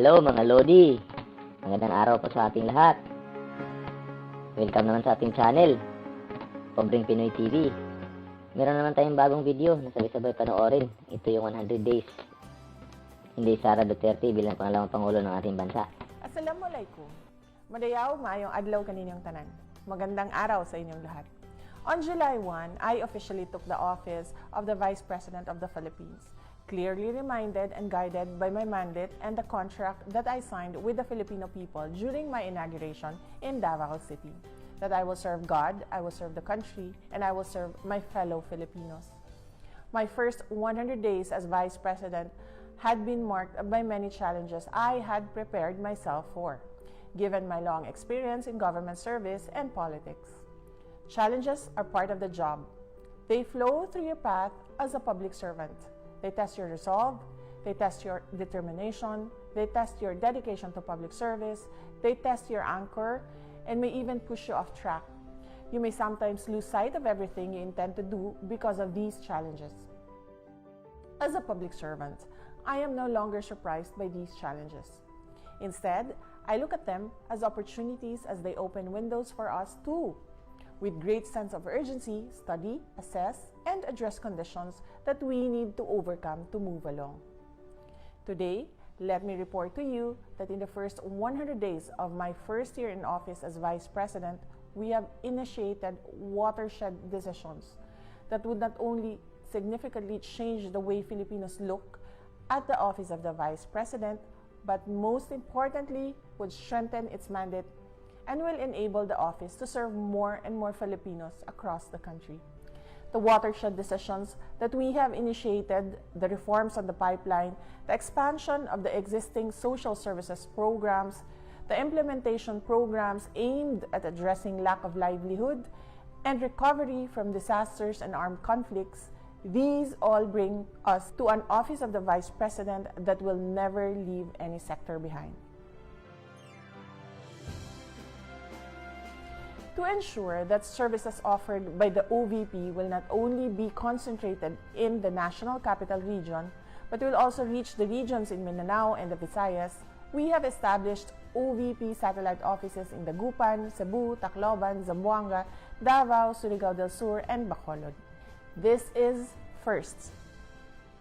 Hello mga Lodi! Magandang araw po sa ating lahat. Welcome naman sa ating channel, Pobreng Pinoy TV. Meron naman tayong bagong video na sabay-sabay panoorin. Ito yung 100 days. Inday Sara Duterte bilang Pangalawang Pangulo ng ating bansa. Assalamualaikum. Madayaw, maayong adlaw kaninyong tanan. Magandang araw sa inyong lahat. On July 1, I officially took the office of the Vice President of the Philippines, clearly reminded and guided by my mandate and the contract that I signed with the Filipino people during my inauguration in Davao City. That I will serve God, I will serve the country, and I will serve my fellow Filipinos. My first 100 days as Vice President had been marked by many challenges I had prepared myself for, given my long experience in government service and politics. Challenges are part of the job. They flow through your path as a public servant. They test your resolve, they test your determination, they test your dedication to public service, they test your anchor, and may even push you off track. You may sometimes lose sight of everything you intend to do because of these challenges. As a public servant, I am no longer surprised by these challenges. Instead, I look at them as opportunities as they open windows for us too. With great sense of urgency, study, assess, and address conditions that we need to overcome to move along. Today, let me report to you that in the first 100 days of my first year in office as Vice President, we have initiated watershed decisions that would not only significantly change the way Filipinos look at the office of the Vice President, but most importantly, would strengthen its mandate and will enable the office to serve more and more Filipinos across the country. The watershed decisions that we have initiated, the reforms on the pipeline, the expansion of the existing social services programs, the implementation programs aimed at addressing lack of livelihood, and recovery from disasters and armed conflicts, these all bring us to an office of the Vice President that will never leave any sector behind. To ensure that services offered by the OVP will not only be concentrated in the National Capital Region, but will also reach the regions in Mindanao and the Visayas, we have established OVP satellite offices in Dagupan, Cebu, Tacloban, Zamboanga, Davao, Surigao del Sur, and Bacolod. This is first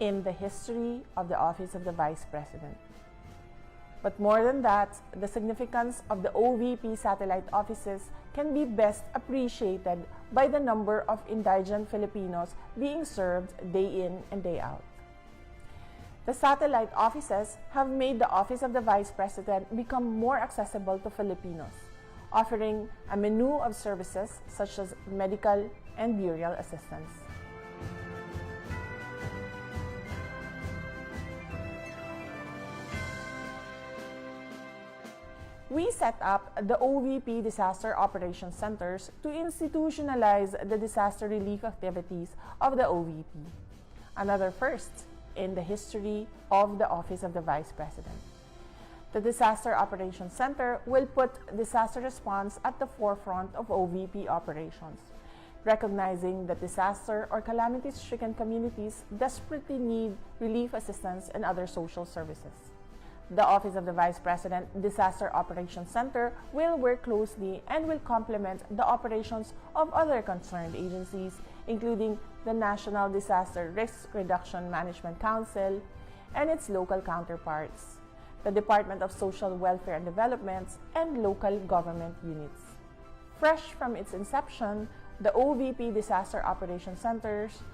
in the history of the Office of the Vice President. But more than that, the significance of the OVP satellite offices can be best appreciated by the number of indigent Filipinos being served day in and day out. The satellite offices have made the Office of the Vice President become more accessible to Filipinos, offering a menu of services such as medical and burial assistance. We set up the OVP Disaster Operations Centers to institutionalize the disaster relief activities of the OVP. Another first in the history of the Office of the Vice President. The Disaster Operations Center will put disaster response at the forefront of OVP operations, recognizing that disaster or calamity-stricken communities desperately need relief assistance and other social services. The Office of the Vice President Disaster Operations Center will work closely and will complement the operations of other concerned agencies, including the National Disaster Risk Reduction Management Council and its local counterparts, the Department of Social Welfare and Development, and local government units. Fresh from its inception, the OVP Disaster Operations Centers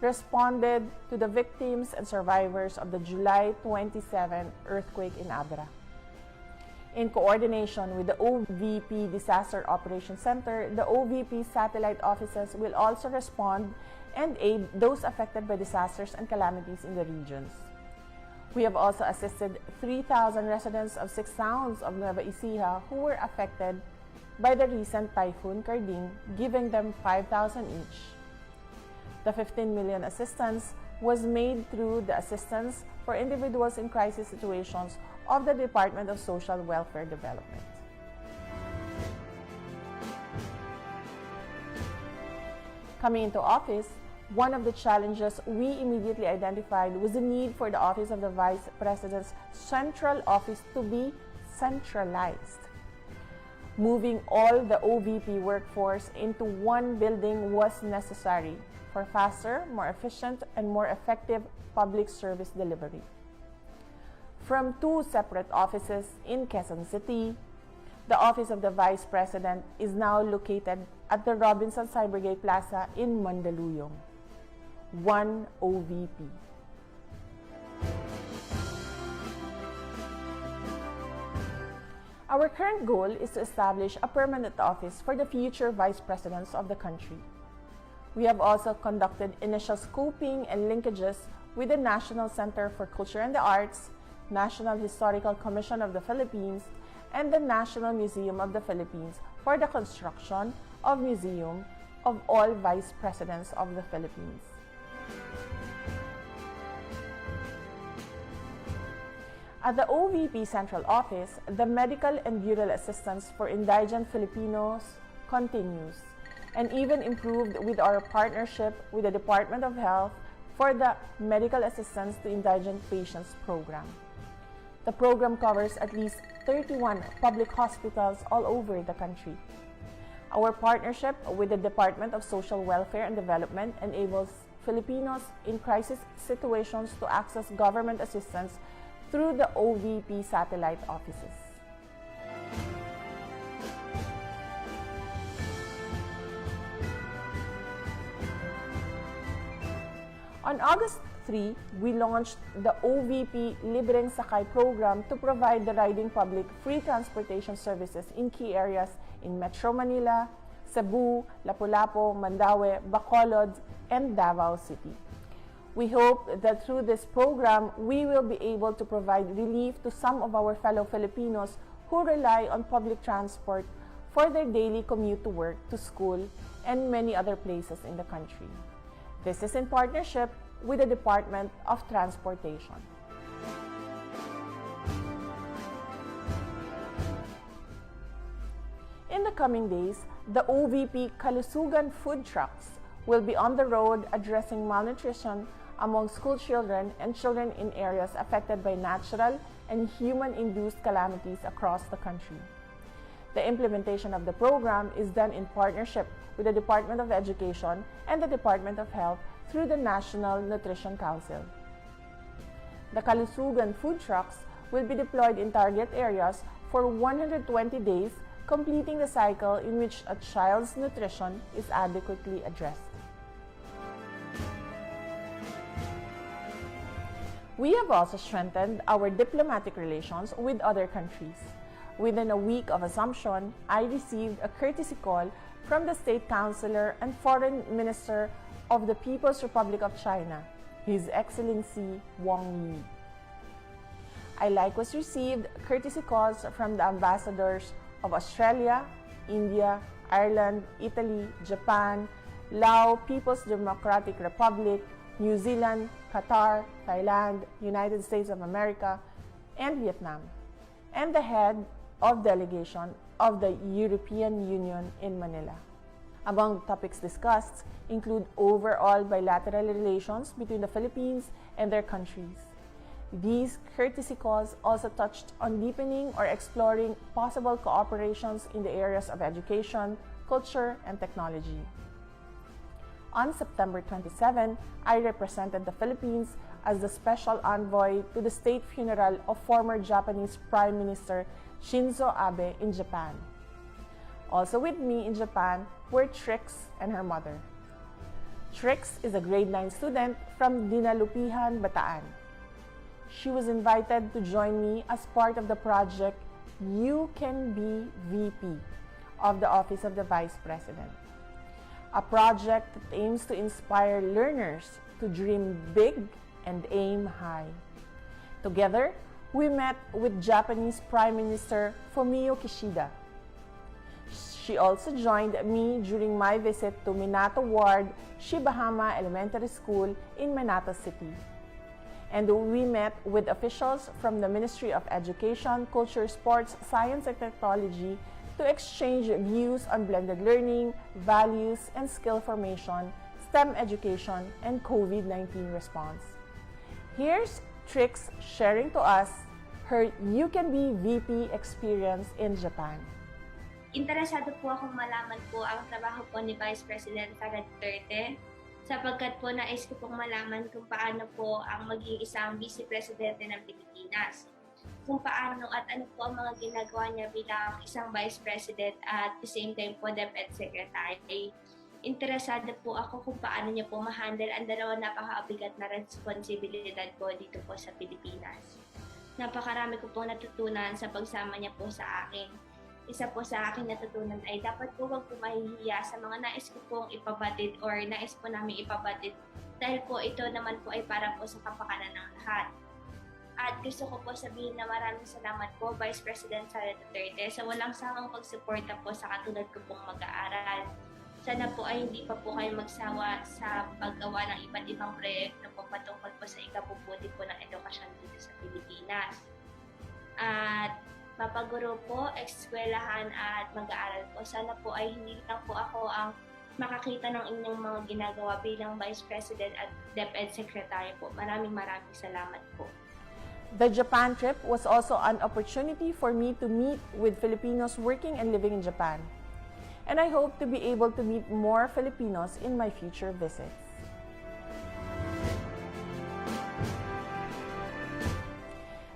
responded to the victims and survivors of the July 27 earthquake in Abra. In coordination with the OVP Disaster Operations Center, the OVP satellite offices will also respond and aid those affected by disasters and calamities in the regions. We have also assisted 3,000 residents of 6 towns of Nueva Ecija who were affected by the recent Typhoon Karding, giving them 5,000 each. The 15 million assistance was made through the Assistance for Individuals in Crisis Situations of the Department of Social Welfare Development. Coming into office, one of the challenges we immediately identified was the need for the Office of the Vice President's central office to be centralized. Moving all the OVP workforce into one building was necessary for faster, more efficient, and more effective public service delivery. From two separate offices in Quezon City, the Office of the Vice President is now located at the Robinson Cybergate Plaza in Mandaluyong. One OVP. Our current goal is to establish a permanent office for the future vice presidents of the country. We have also conducted initial scoping and linkages with the National Center for Culture and the Arts, National Historical Commission of the Philippines, and the National Museum of the Philippines for the construction of museum of all vice presidents of the Philippines. At the OVP Central Office, the medical and burial assistance for indigent Filipinos continues and even improved with our partnership with the Department of Health for the Medical Assistance to Indigent Patients program. The program covers at least 31 public hospitals all over the country. Our partnership with the Department of Social Welfare and Development enables Filipinos in crisis situations to access government assistance through the OVP satellite offices. On August 3, we launched the OVP Libreng Sakay program to provide the riding public free transportation services in key areas in Metro Manila, Cebu, Lapu-Lapu, Mandaue, Bacolod, and Davao City. We hope that through this program, we will be able to provide relief to some of our fellow Filipinos who rely on public transport for their daily commute to work, to school, and many other places in the country. This is in partnership with the Department of Transportation. In the coming days, the OVP Kalusugan food trucks will be on the road addressing malnutrition among school children and children in areas affected by natural and human-induced calamities across the country. The implementation of the program is done in partnership with the Department of Education and the Department of Health through the National Nutrition Council. The Kalusugan food trucks will be deployed in target areas for 120 days, completing the cycle in which a child's nutrition is adequately addressed. We have also strengthened our diplomatic relations with other countries. Within a week of assumption, I received a courtesy call from the State Councilor and Foreign Minister of the People's Republic of China, His Excellency Wang Yi. I likewise received courtesy calls from the ambassadors of Australia, India, Ireland, Italy, Japan, Laos, People's Democratic Republic, New Zealand, Qatar, Thailand, United States of America, and Vietnam, and the head of delegation of the European Union in Manila. Among topics discussed include overall bilateral relations between the Philippines and their countries. These courtesy calls also touched on deepening or exploring possible cooperations in the areas of education, culture, and technology. On September 27, I represented the Philippines as the special envoy to the state funeral of former Japanese Prime Minister Shinzo Abe in Japan. Also with me in Japan were Trix and her mother. Trix is a grade 9 student from Dinalupihan, Bataan. She was invited to join me as part of the project You Can Be VP of the Office of the Vice President, a project that aims to inspire learners to dream big and aim high. Together, we met with Japanese Prime Minister Fumio Kishida. She also joined me during my visit to Minato Ward, Shibahama Elementary School in Minato City. And we met with officials from the Ministry of Education, Culture, Sports, Science, and Technology to exchange views on blended learning, values, and skill formation, STEM education, and COVID-19 response. Here's Trix sharing to us her You Can Be VP experience in Japan. Interesado po akong malaman po ang trabaho po ni Vice President Sara Duterte sapagkat po nais ko pong malaman kung paano po ang maging isang Vice Presidente ng Pilipinas. Kung paano at ano po ang mga ginagawa niya bilang isang Vice President at the same time po DepEd Secretary. Interesado po ako kung paano niya po ma-handle ang dalawang napaka-abigat na responsibilidad po dito po sa Pilipinas. Napakarami ko pong natutunan sa pagsama niya po sa akin. Isa po sa akin natutunan ay dapat po wag po mahihiya sa mga nais ko pong ipabatid or nais po namin ipabatid dahil po ito naman po ay para po sa kapakanan ng lahat. At gusto ko po sabihin na maraming salamat po Vice President Sara Duterte sa walang sawang pagsuporta po sa katulad ko pong mag-aaral. Sana po ay hindi pa po kayo magsawa sa paggawa ng iba't ibang proyekto po patungkol po sa ikabubuti po ng edukasyon dito sa Pilipinas. At mapaguro po, eskwelahan at mag-aaral po. Sana po ay hindi lang po ako ang makakita ng inyong mga ginagawa bilang Vice President at DepEd Secretary po. Maraming salamat po. The Japan trip was also an opportunity for me to meet with Filipinos working and living in Japan. And I hope to be able to meet more Filipinos in my future visits.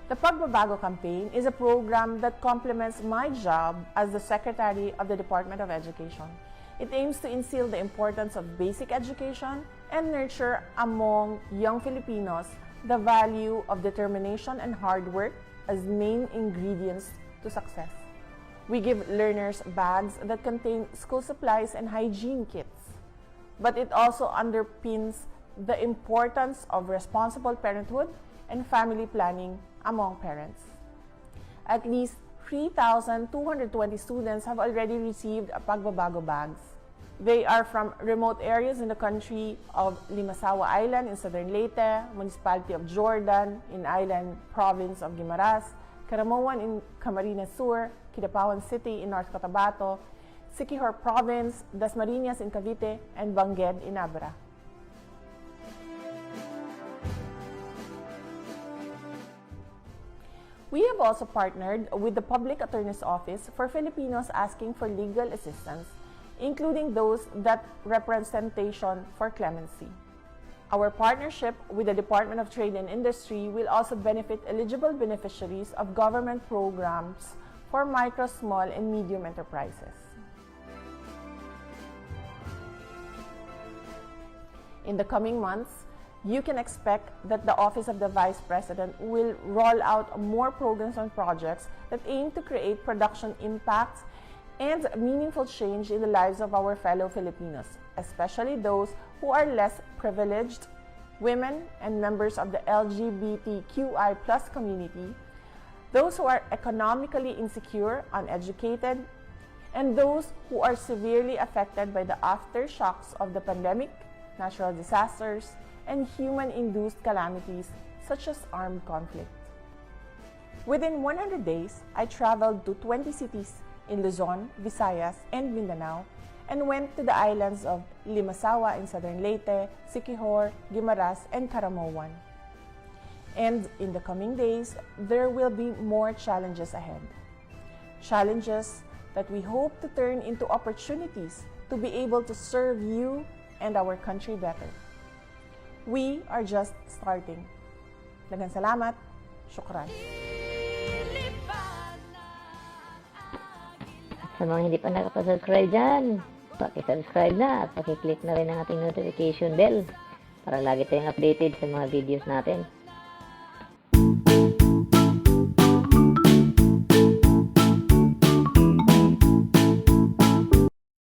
The Pagbabago campaign is a program that complements my job as the Secretary of the Department of Education. It aims to instill the importance of basic education and nurture among young Filipinos the value of determination and hard work as main ingredients to success. We give learners bags that contain school supplies and hygiene kits, but it also underpins the importance of responsible parenthood and family planning among parents. At least 3,220 students have already received Pagbabago bags. They are from remote areas in the country of Limasawa Island in southern Leyte, Municipality of Jordan in Island Province of Guimaras, Caramoan in Camarines Sur, Kidapawan City in North Cotabato, Siquijor Province, Dasmariñas in Cavite, and Bangued in Abra. We have also partnered with the Public Attorney's Office for Filipinos asking for legal assistance, including those that representation for clemency. Our partnership with the Department of Trade and Industry will also benefit eligible beneficiaries of government programs for micro, small, and medium enterprises. In the coming months, you can expect that the Office of the Vice President will roll out more programs and projects that aim to create production impacts and meaningful change in the lives of our fellow Filipinos, especially those who are less privileged, women and members of the LGBTQI+ community, those who are economically insecure, uneducated, and those who are severely affected by the aftershocks of the pandemic, natural disasters, and human-induced calamities such as armed conflict. Within 100 days, I traveled to 20 cities in Luzon, Visayas, and Mindanao, and went to the islands of Limasawa in southern Leyte, Siquijor, Guimaras, and Caramoan. And in the coming days, there will be more challenges ahead. Challenges that we hope to turn into opportunities to be able to serve you and our country better. We are just starting. Daghang salamat. Syukran. At sa mga hindi pa nakapasubscribe dyan, paki-subscribe na at paki-click na rin ang ating notification bell para lagi tayong updated sa mga videos natin.